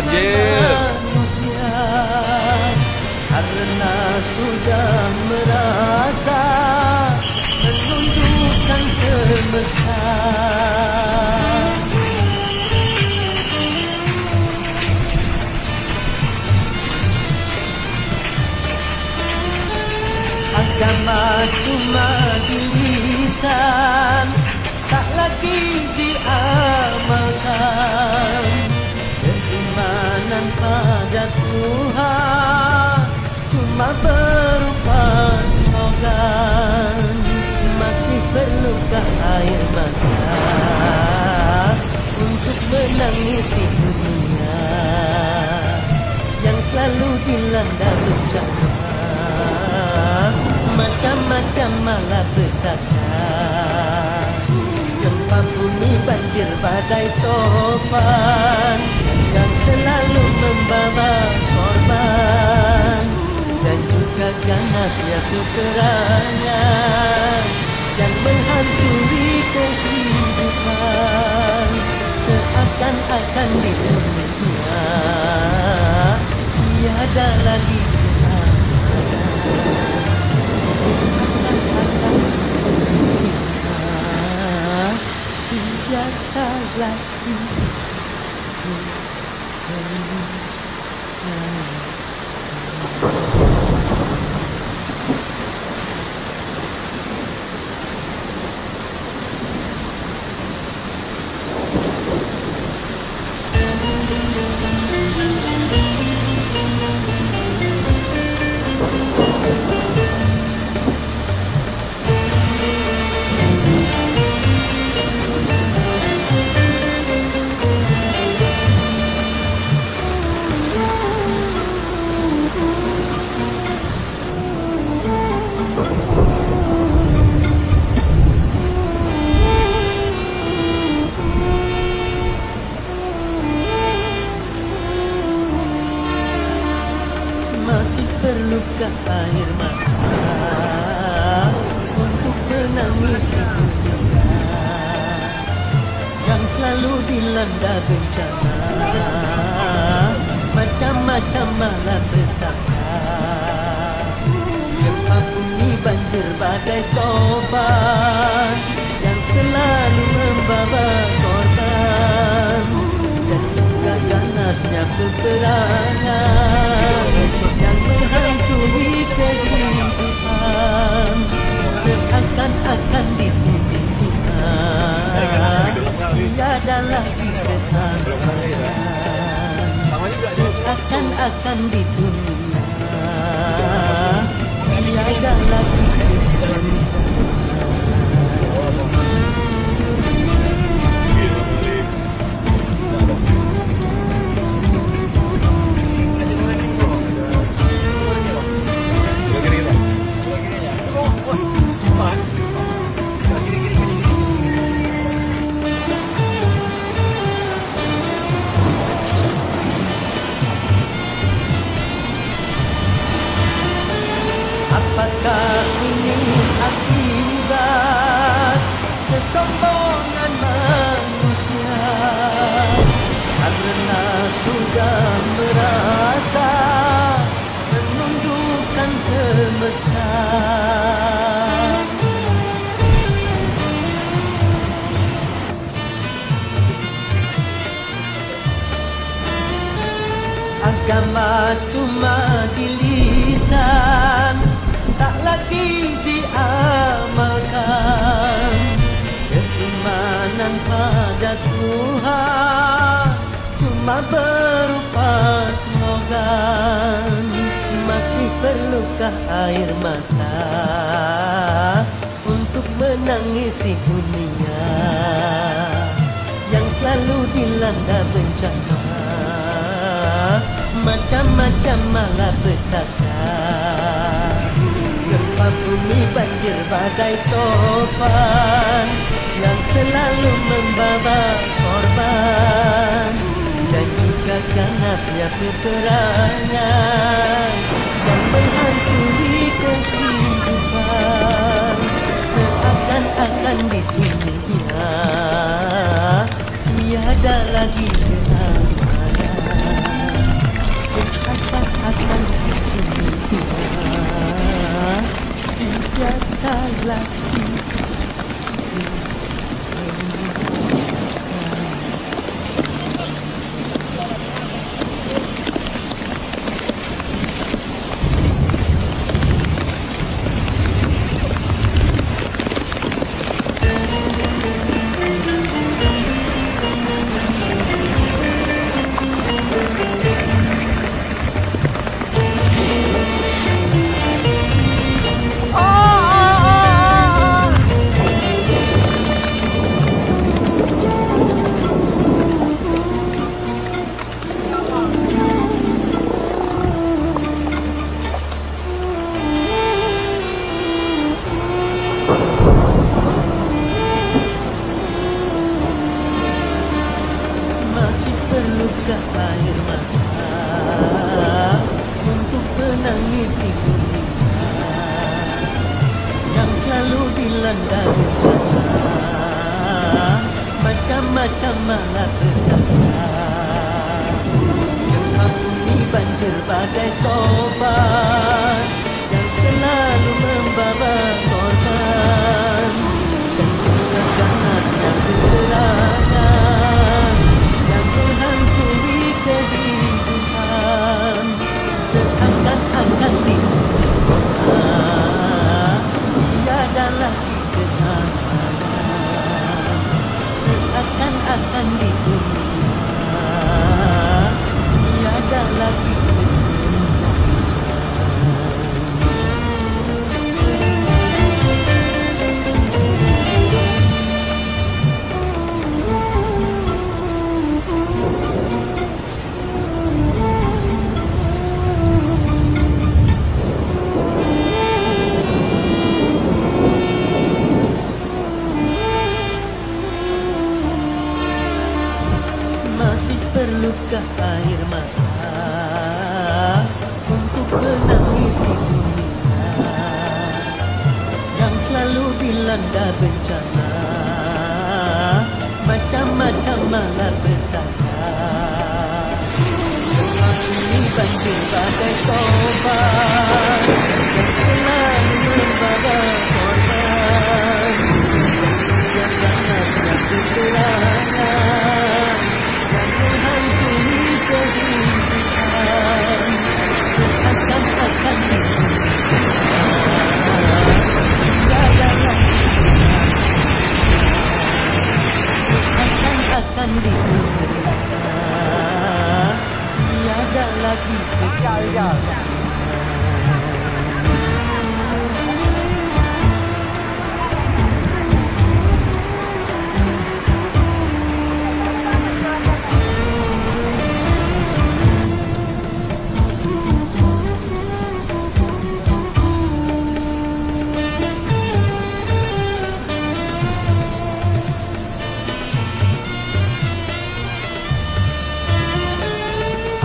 manusia, karena sudah merasa menundukkan semesta. Agama cuma di lisan, tak lagi diamalkan. Keimanan pada Tuhan cuma berupa slogan. Masih perlukah air mata untuk menangisi dunia yang selalu dilanda bencana? Macam-macam malapetaka, gempa bumi, banjir, badai, topan yang selalu membawa korban, dan juga ganasnya peperangan yang menghantui kehidupan. Seakan-akan di dunia tiada lagi tiada lagi. Masih perlukah air mata untuk menangisi dunia yang selalu dilanda bencana? Macam-macam malapetaka, gempa bumi, banjir, badai, topan yang selalu membawa korban, dan juga ganasnya peperangan yang menghantui kehidupan. Seakan-akan di dunia tiada lagi kehangatan. Seakan-akan di dunia tiada lagi kehangatan. Apakah ini akibat kesombongan manusia, karena sudah merasa menundukkan semesta? Agama cuma di lisan, tak lagi diamalkan. Keimanan pada Tuhan cuma berupa slogan. Masih perlukah air mata untuk menangisi dunia yang selalu dilanda bencana? Macam-macam malapetaka, gempa bumi, banjir, badai, topan yang selalu membawa korban, dan juga ganasnya peperangan yang menghantui kehidupan. Seakan-akan di dunia tiada lagi keamanan. berluka air mata untuk menangisi dunia yang selalu dilanda bencana, macam-macam malapetaka yang mengampuni banjir badai topan yang selalu membawa korban dan juga ganasnya peperangan yang menghantui kehidupan seakan-akan di dunia tiada lagi keamanan, seakan-akan di dunia tiada lagi masih perlukah air mata untuk menangisi dunia yang selalu dilanda bencana, macam-macam malapetaka mengampuni banjir badai topan yang selalu membawa korban yang ganasnya peperangan yang menghantui kehidupan seakan-akan di dunia tiada lagi seakan-akan di dunia tiada lagi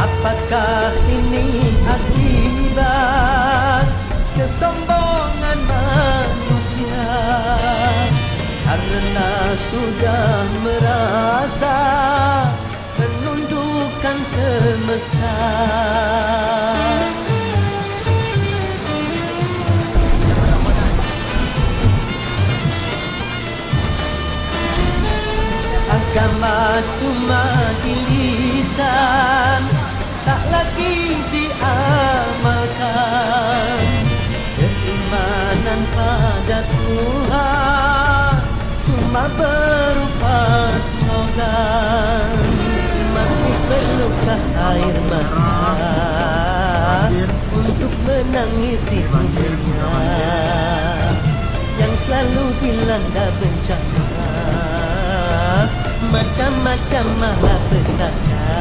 apakah ini akibat kesombongan manusia karena sudah merasa menundukkan semesta? Agama cuma di lisan, tak lagi diamalkan. Keimanan pada Tuhan cuma berupa slogan. Masih perlukah air mata untuk menangisi dunia yang selalu dilanda bencana, macam-macam malapetaka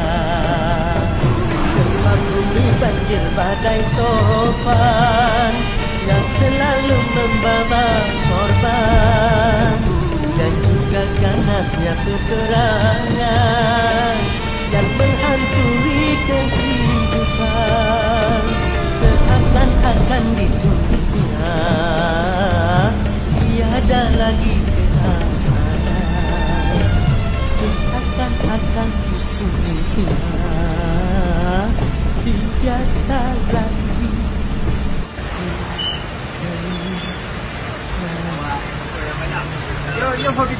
mengampuni banjir badai topan yang selalu membawa korban dan juga ganasnya peperangan yang menghantui kehidupan seakan-akan di dunia tiada lagi keamanan, seakan-akan di dunia tiada lagi. Yo, 41.